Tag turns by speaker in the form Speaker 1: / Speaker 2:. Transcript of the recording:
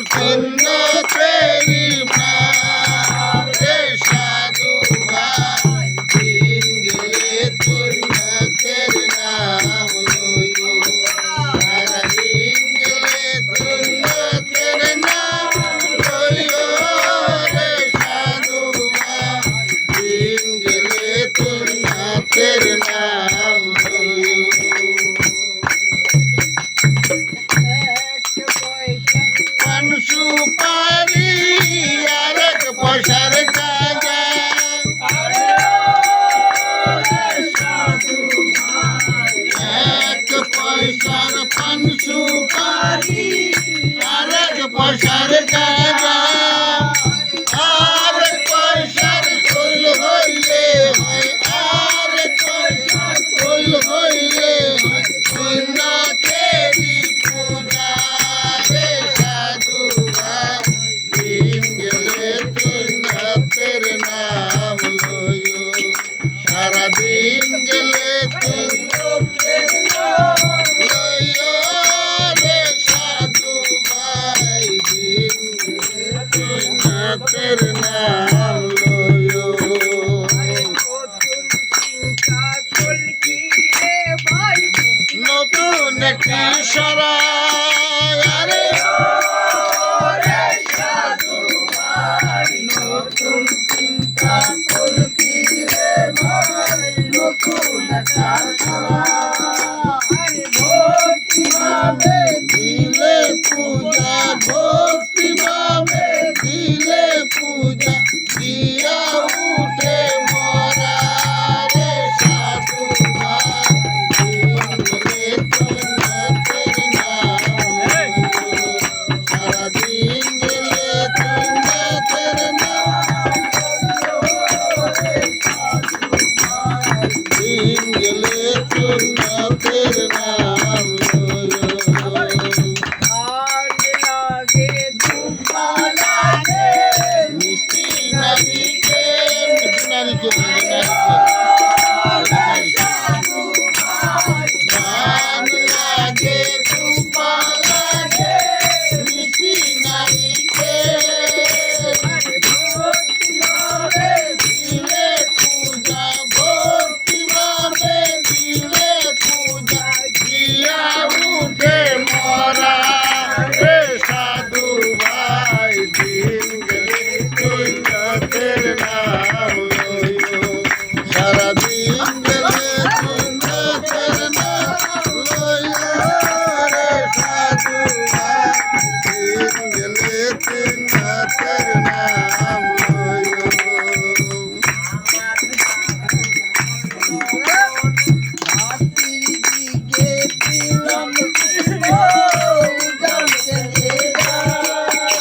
Speaker 1: चिन्ह तेरी नाम रे साधु भाई दिन गेले चिन्ह तेरे नाम लोयो सारा दिन गेले चिन्ह तेरे नाम लोयो रे साधु भाई दिन गेले चिन्ह तेरे नाम लोयो सुपारी आरक पसार गाजा एक पैसार पान सुपारी आरक पसार गाजा आरक पैसार फूल होइले হয় आरक पैसार फूल होइले হয় चिन्ह तेरी पूजा रे साधु दिन गेले चिन्ह तेरे नाम लोयो सारा दिन गेले चिन्ह तेरे नाम लोयो रे साधु भाई दिन गेले चिन्ह तेरे नाम लोयो নতুন একটি সরাই আরে নতুন চিন্তা কলকি রে ভাই নতুন একটা সরাই ভক্তি ভাবে দিলে পূজা ভক্তি ভাবে দিলে পূজা দিয়া উঠে মরা রে সাধু ভাই दिन